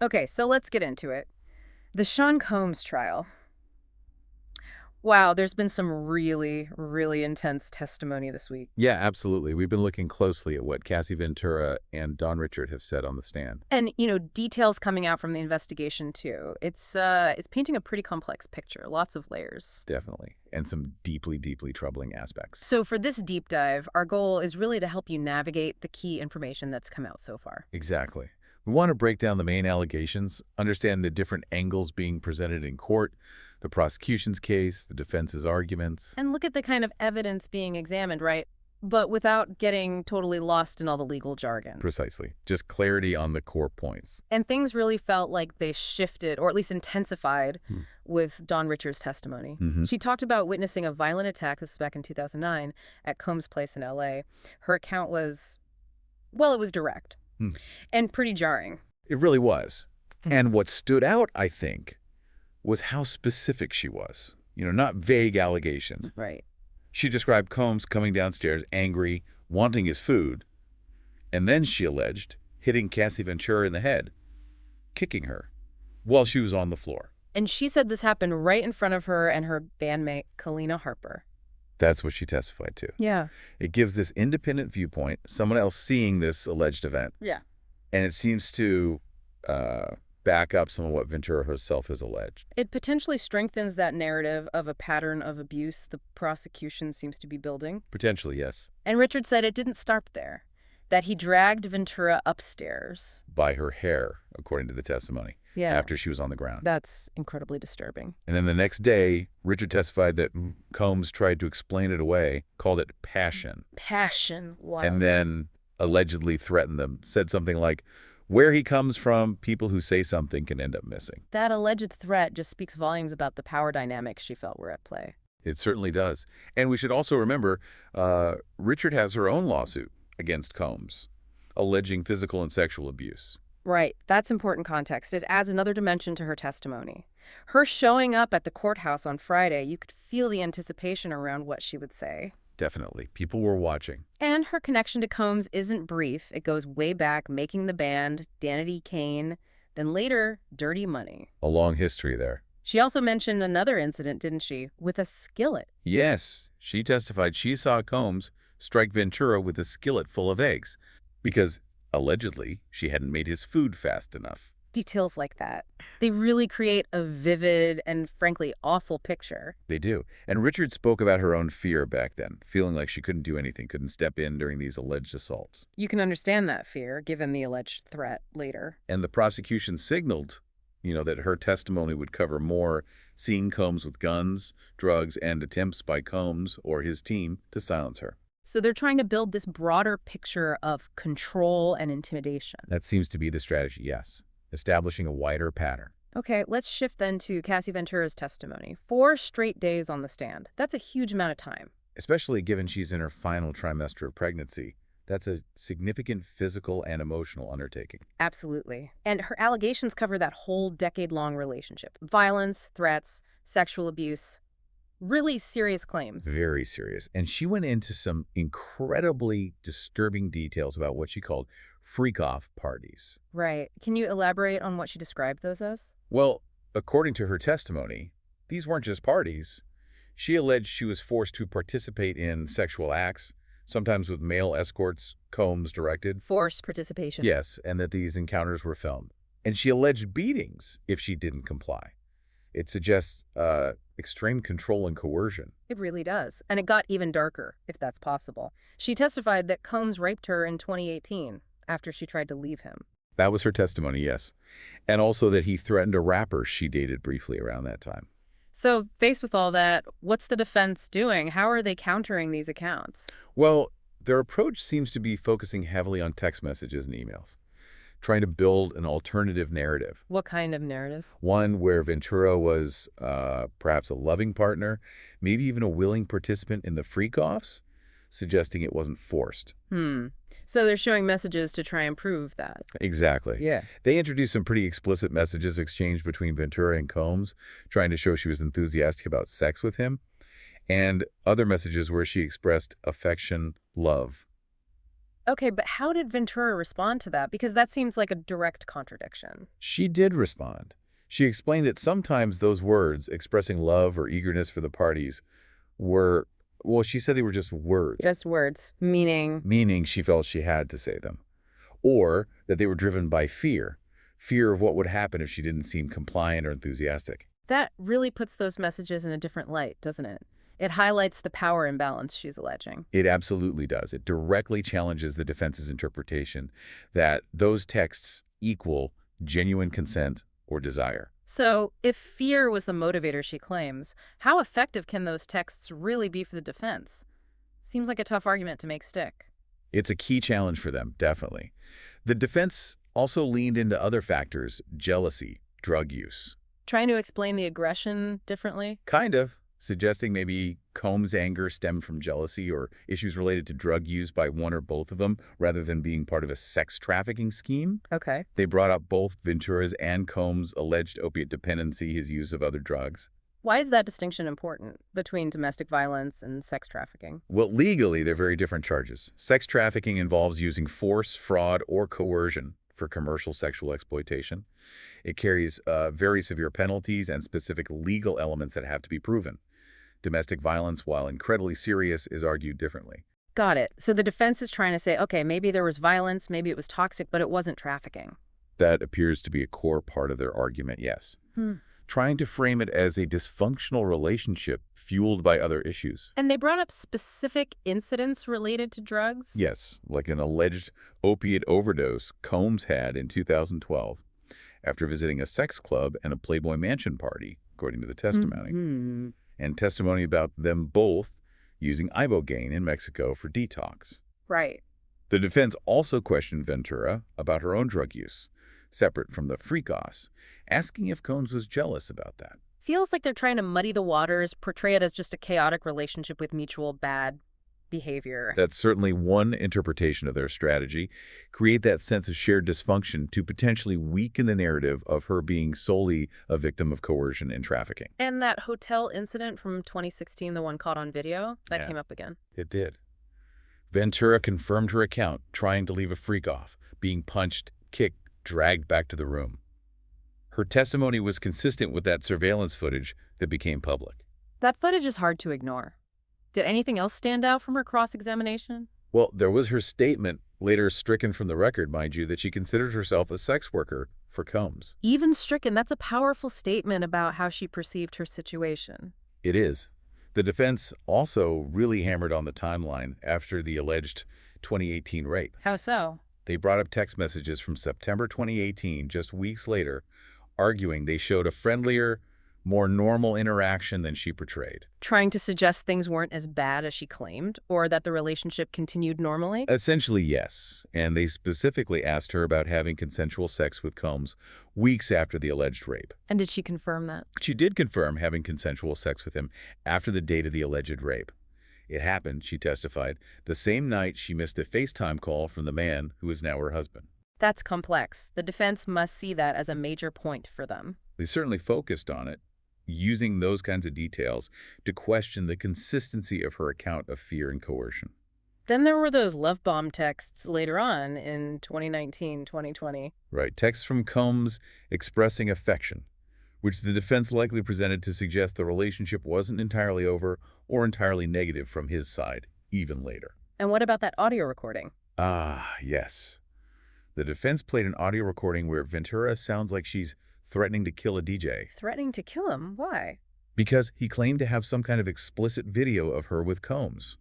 Okay, so let's get into it. The Sean Combs trial. Wow, there's been some really, really intense testimony this week. Yeah, absolutely. We've been looking closely at what Cassie Ventura and Don Richard have said on the stand. And, details coming out from the investigation too. It's painting a pretty complex picture, lots of layers. Definitely. And some deeply, deeply troubling aspects. So for this deep dive, our goal is really to help you navigate the key information that's come out so far. Exactly. We want to break down the main allegations, understand the different angles being presented in court, the prosecution's case, the defense's arguments. And look at the kind of evidence being examined, right? But without getting totally lost in all the legal jargon. Precisely. Just clarity on the core points. And things really felt like they shifted, or at least intensified, with Dawn Richards' testimony. She talked about witnessing a violent attack, this was back in 2009, at Combs' place in L.A. Her account was, well, it was direct and pretty jarring. It really was. And what stood out, I think, was how specific she was. Not vague allegations. Right. She described Combs coming downstairs angry, wanting his food, and then, she alleged, hitting Cassie Ventura in the head, kicking her, while she was on the floor. And she said this happened right in front of her and her bandmate, Kalina Harper. That's what she testified to. Yeah. It gives this independent viewpoint, someone else seeing this alleged event. Yeah. And it seems to back up some of what Ventura herself has alleged. It potentially strengthens that narrative of a pattern of abuse the prosecution seems to be building. Potentially, yes. And Richard said it didn't stop there, that he dragged Ventura upstairs. By her hair, according to the testimony. Yeah. After she was on the ground. That's incredibly disturbing. And then the next day, Richard testified that Combs tried to explain it away, called it passion. Passion. Wow. And then allegedly threatened them, said something like, where he comes from, people who say something can end up missing. That alleged threat just speaks volumes about the power dynamics she felt were at play. It certainly does. And we should also remember, Richard has her own lawsuit against Combs, alleging physical and sexual abuse. Right. That's important context. It adds another dimension to her testimony. Her showing up at the courthouse on Friday, you could feel the anticipation around what she would say. Definitely. People were watching. And her connection to Combs isn't brief. It goes way back, making the band, Danity Kane, then later, Dirty Money. A long history there. She also mentioned another incident, didn't she, with a skillet? Yes. She testified she saw Combs strike Ventura with a skillet full of eggs because, allegedly, she hadn't made his food fast enough. Details like that. They really create a vivid and, frankly, awful picture. They do. And Richard spoke about her own fear back then, feeling like she couldn't do anything, couldn't step in during these alleged assaults. You can understand that fear, given the alleged threat later. And the prosecution signaled, that her testimony would cover more seeing Combs with guns, drugs, and attempts by Combs or his team to silence her. So they're trying to build this broader picture of control and intimidation. That seems to be the strategy, yes. Establishing a wider pattern. Okay, let's shift then to Cassie Ventura's testimony. 4 straight days on the stand. That's a huge amount of time. Especially given she's in her final trimester of pregnancy. That's a significant physical and emotional undertaking. Absolutely. And her allegations cover that whole decade-long relationship. Violence, threats, sexual abuse. Really serious claims. Very serious. And she went into some incredibly disturbing details about what she called freak-off parties. Right. Can you elaborate on what she described those as? Well, according to her testimony, these weren't just parties. She alleged she was forced to participate in sexual acts, sometimes with male escorts Combs directed. Forced participation. Yes, and that these encounters were filmed. And she alleged beatings if she didn't comply. It suggests extreme control and coercion. It really does. And it got even darker, if that's possible. She testified that Combs raped her in 2018 after she tried to leave him. That was her testimony, yes. And also that he threatened a rapper she dated briefly around that time. So, faced with all that, what's the defense doing? How are they countering these accounts? Well, their approach seems to be focusing heavily on text messages and emails, trying to build an alternative narrative. What kind of narrative? One where Ventura was perhaps a loving partner, maybe even a willing participant in the freak-offs, suggesting it wasn't forced. So they're showing messages to try and prove that. Exactly. Yeah. They introduced some pretty explicit messages exchanged between Ventura and Combs, trying to show she was enthusiastic about sex with him, and other messages where she expressed affection, love. Okay, but how did Ventura respond to that? Because that seems like a direct contradiction. She did respond. She explained that sometimes those words, expressing love or eagerness for the parties, were, well, she said they were just words, Just words, meaning she felt she had to say them, or that they were driven by fear, fear of what would happen if she didn't seem compliant or enthusiastic. That really puts those messages in a different light, doesn't it? It highlights the power imbalance she's alleging. It absolutely does. It directly challenges the defense's interpretation that those texts equal genuine consent or desire. So, if fear was the motivator she claims, how effective can those texts really be for the defense? Seems like a tough argument to make stick. It's a key challenge for them, definitely. The defense also leaned into other factors: jealousy, drug use. Trying to explain the aggression differently? Kind of. Suggesting maybe Combs' anger stemmed from jealousy or issues related to drug use by one or both of them, rather than being part of a sex trafficking scheme. Okay. They brought up both Ventura's and Combs' alleged opiate dependency, his use of other drugs. Why is that distinction important between domestic violence and sex trafficking? Well, legally, they're very different charges. Sex trafficking involves using force, fraud, or coercion for commercial sexual exploitation. It carries very severe penalties and specific legal elements that have to be proven. Domestic violence, while incredibly serious, is argued differently. Got it. So the defense is trying to say, okay, maybe there was violence, maybe it was toxic, but it wasn't trafficking. That appears to be a core part of their argument, yes. Trying to frame it as a dysfunctional relationship fueled by other issues. And they brought up specific incidents related to drugs? Yes, like an alleged opiate overdose Combs had in 2012 after visiting a sex club and a Playboy Mansion party, according to the testimony. And testimony about them both using ibogaine in Mexico for detox. Right. The defense also questioned Ventura about her own drug use, separate from the freak-offs, asking if Combs was jealous about that. Feels like they're trying to muddy the waters, portray it as just a chaotic relationship with mutual bad behavior. That's certainly one interpretation of their strategy. Create that sense of shared dysfunction to potentially weaken the narrative of her being solely a victim of coercion and trafficking. And that hotel incident from 2016, the one caught on video, that came up again. It did. Ventura confirmed her account, trying to leave a freak-off, being punched, kicked, dragged back to the room. Her testimony was consistent with that surveillance footage that became public. That footage is hard to ignore. Did anything else stand out from her cross-examination? Well, there was her statement, later stricken from the record, mind you, that she considered herself a sex worker for Combs. Even stricken, that's a powerful statement about how she perceived her situation. It is. The defense also really hammered on the timeline after the alleged 2018 rape. How so? They brought up text messages from September 2018, just weeks later, arguing they showed a friendlier, more normal interaction than she portrayed. Trying to suggest things weren't as bad as she claimed, or that the relationship continued normally? Essentially, yes. And they specifically asked her about having consensual sex with Combs weeks after the alleged rape. And did she confirm that? She did confirm having consensual sex with him after the date of the alleged rape. It happened, she testified, the same night she missed a FaceTime call from the man who is now her husband. That's complex. The defense must see that as a major point for them. They certainly focused on it, using those kinds of details to question the consistency of her account of fear and coercion. Then there were those love bomb texts later on in 2019, 2020. Right, texts from Combs expressing affection, which the defense likely presented to suggest the relationship wasn't entirely over or entirely negative from his side, even later. And what about that audio recording? Ah, yes. The defense played an audio recording where Ventura sounds like she's threatening to kill a DJ. Threatening to kill him? Why? Because he claimed to have some kind of explicit video of her with Combs.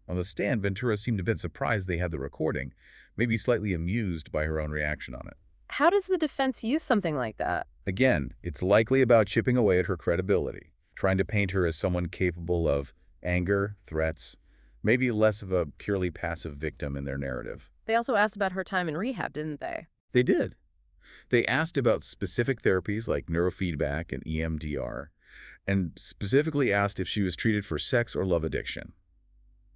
On the stand, Ventura seemed a bit surprised they had the recording, maybe slightly amused by her own reaction on it. How does the defense use something like that? Again, it's likely about chipping away at her credibility, trying to paint her as someone capable of anger, threats, maybe less of a purely passive victim in their narrative. They also asked about her time in rehab, didn't they? They did. They asked about specific therapies like neurofeedback and EMDR, and specifically asked if she was treated for sex or love addiction.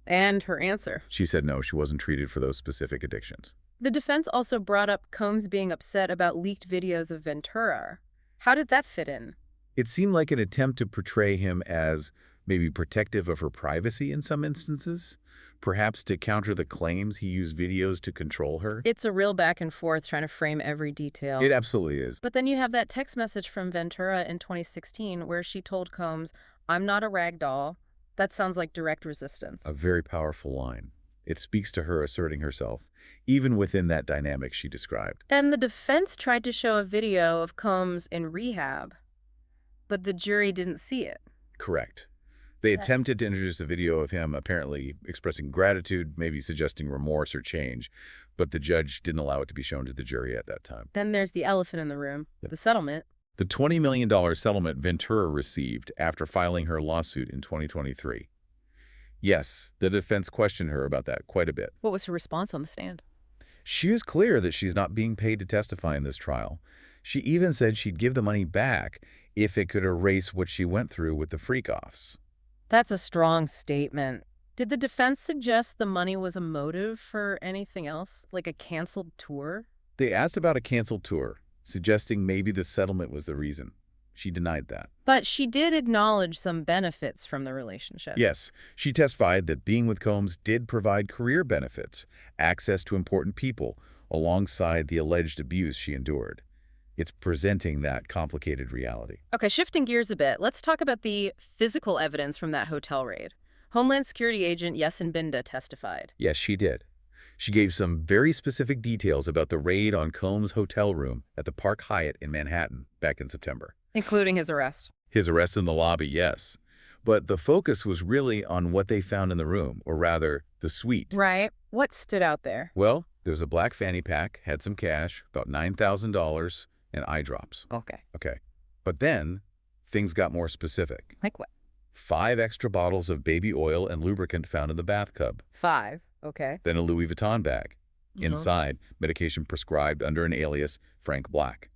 And her answer? She said no, she wasn't treated for those specific addictions. The defense also brought up Combs being upset about leaked videos of Ventura. How did that fit in? It seemed like an attempt to portray him as maybe protective of her privacy in some instances, perhaps to counter the claims he used videos to control her. It's a real back and forth trying to frame every detail. It absolutely is. But then you have that text message from Ventura in 2016 where she told Combs, "I'm not a rag doll." That sounds like direct resistance. A very powerful line. It speaks to her asserting herself, even within that dynamic she described. And the defense tried to show a video of Combs in rehab, but the jury didn't see it. Correct. They attempted to introduce a video of him apparently expressing gratitude, maybe suggesting remorse or change, but the judge didn't allow it to be shown to the jury at that time. Then there's the elephant in the room, the settlement. The $20 million settlement Ventura received after filing her lawsuit in 2023. Yes, the defense questioned her about that quite a bit. What was her response on the stand? She was clear that she's not being paid to testify in this trial. She even said she'd give the money back if it could erase what she went through with the freak-offs. That's a strong statement. Did the defense suggest the money was a motive for anything else, like a canceled tour? They asked about a canceled tour, suggesting maybe the settlement was the reason. She denied that. But she did acknowledge some benefits from the relationship. Yes, she testified that being with Combs did provide career benefits, access to important people, alongside the alleged abuse she endured. It's presenting that complicated reality. Okay, shifting gears a bit, let's talk about the physical evidence from that hotel raid. Homeland Security agent Yesin Binda testified. Yes, she did. She gave some very specific details about the raid on Combs' hotel room at the Park Hyatt in Manhattan back in September. Including his arrest. His arrest in the lobby, yes. But the focus was really on what they found in the room, or rather, the suite. Right. What stood out there? Well, there was a black fanny pack, had some cash, about $9,000, and eye drops. Okay. But then, things got more specific. Like what? 5 extra bottles of baby oil and lubricant found in the bathtub. 5. Okay. Then a Louis Vuitton bag. Inside, medication prescribed under an alias, Frank Black.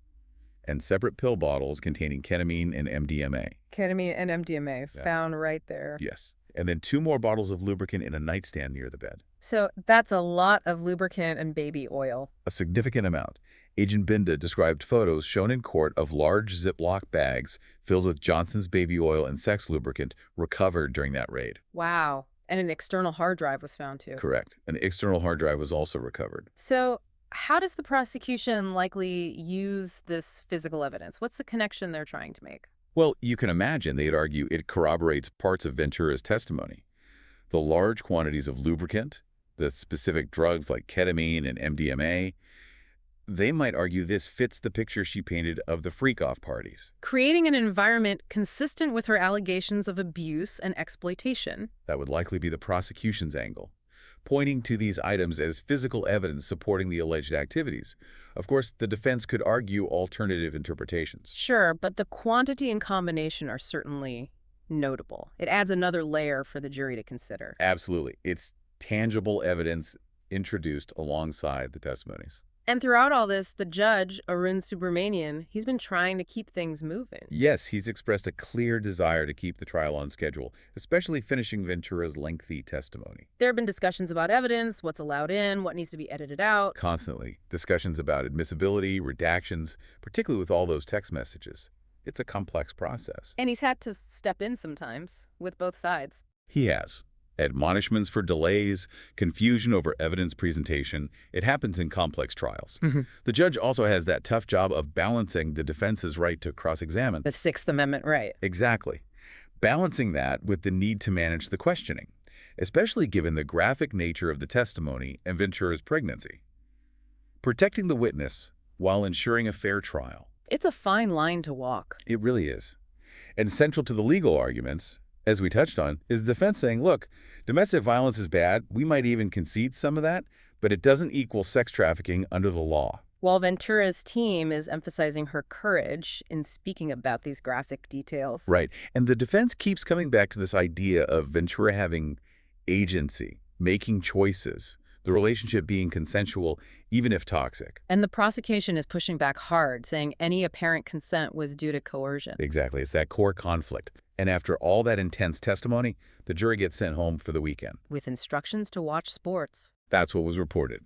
And separate pill bottles containing ketamine and MDMA. Ketamine and MDMA found right there. Yes. And then 2 more bottles of lubricant in a nightstand near the bed. So that's a lot of lubricant and baby oil. A significant amount. Agent Binda described photos shown in court of large Ziploc bags filled with Johnson's baby oil and sex lubricant recovered during that raid. Wow. And an external hard drive was found too. Correct. An external hard drive was also recovered. So how does the prosecution likely use this physical evidence? What's the connection they're trying to make? Well, you can imagine they'd argue it corroborates parts of Ventura's testimony. The large quantities of lubricant, the specific drugs like ketamine and MDMA, they might argue this fits the picture she painted of the freak-off parties. Creating an environment consistent with her allegations of abuse and exploitation. That would likely be the prosecution's angle, pointing to these items as physical evidence supporting the alleged activities. Of course, the defense could argue alternative interpretations. Sure, but the quantity and combination are certainly notable. It adds another layer for the jury to consider. Absolutely. It's tangible evidence introduced alongside the testimonies. And throughout all this, the judge, Arun Subramanian, he's been trying to keep things moving. Yes, he's expressed a clear desire to keep the trial on schedule, especially finishing Ventura's lengthy testimony. There have been discussions about evidence, what's allowed in, what needs to be edited out. Constantly. Discussions about admissibility, redactions, particularly with all those text messages. It's a complex process. And he's had to step in sometimes, with both sides. He has. Admonishments for delays, confusion over evidence presentation. It happens in complex trials. The judge also has that tough job of balancing the defense's right to cross-examine. The Sixth Amendment right. Exactly. Balancing that with the need to manage the questioning, especially given the graphic nature of the testimony and Ventura's pregnancy. Protecting the witness while ensuring a fair trial. It's a fine line to walk. It really is. And central to the legal arguments, as we touched on, is the defense saying, look, domestic violence is bad. We might even concede some of that, but it doesn't equal sex trafficking under the law. While Ventura's team is emphasizing her courage in speaking about these graphic details. Right. And the defense keeps coming back to this idea of Ventura having agency, making choices, the relationship being consensual, even if toxic. And the prosecution is pushing back hard, saying any apparent consent was due to coercion. Exactly. It's that core conflict. And after all that intense testimony, the jury gets sent home for the weekend. With instructions to watch sports. That's what was reported.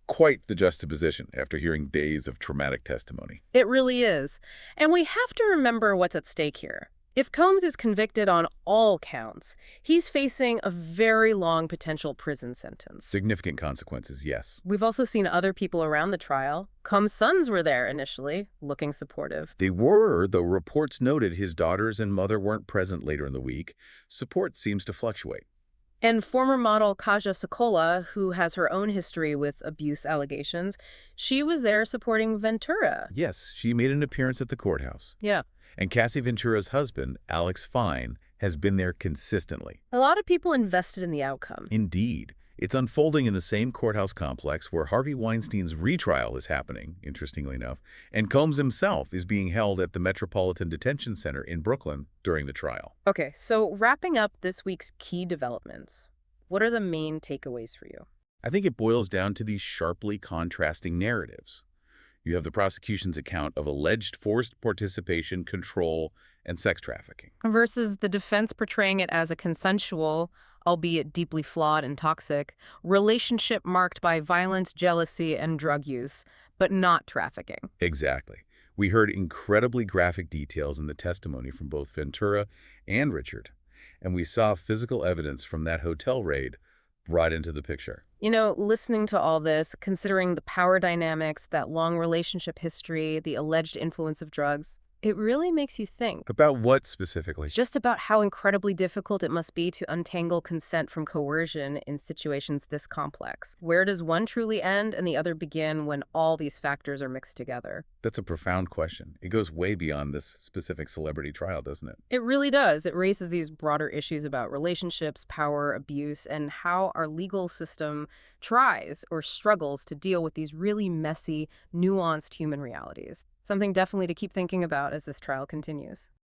Quite the juxtaposition after hearing days of traumatic testimony. It really is. And we have to remember what's at stake here. If Combs is convicted on all counts, he's facing a very long potential prison sentence. Significant consequences, yes. We've also seen other people around the trial. Combs' sons were there initially, looking supportive. They were, though reports noted his daughters and mother weren't present later in the week. Support seems to fluctuate. And former model Kaja Sokola, who has her own history with abuse allegations, she was there supporting Ventura. Yes, she made an appearance at the courthouse. Yeah. And Cassie Ventura's husband, Alex Fine, has been there consistently. A lot of people invested in the outcome. Indeed. It's unfolding in the same courthouse complex where Harvey Weinstein's retrial is happening, interestingly enough, and Combs himself is being held at the Metropolitan Detention Center in Brooklyn during the trial. Okay, so wrapping up this week's key developments, what are the main takeaways for you? I think it boils down to these sharply contrasting narratives. You have the prosecution's account of alleged forced participation, control, and sex trafficking. Versus the defense portraying it as a consensual, albeit deeply flawed and toxic, relationship marked by violence, jealousy, and drug use, but not trafficking. Exactly. We heard incredibly graphic details in the testimony from both Ventura and Richard, and we saw physical evidence from that hotel raid brought into the picture. You know, listening to all this, considering the power dynamics, that long relationship history, the alleged influence of drugs, it really makes you think. About what specifically? Just about how incredibly difficult it must be to untangle consent from coercion in situations this complex. Where does one truly end and the other begin when all these factors are mixed together? That's a profound question. It goes way beyond this specific celebrity trial, doesn't it? It really does. It raises these broader issues about relationships, power, abuse, and how our legal system tries or struggles to deal with these really messy, nuanced human realities. Something definitely to keep thinking about as this trial continues.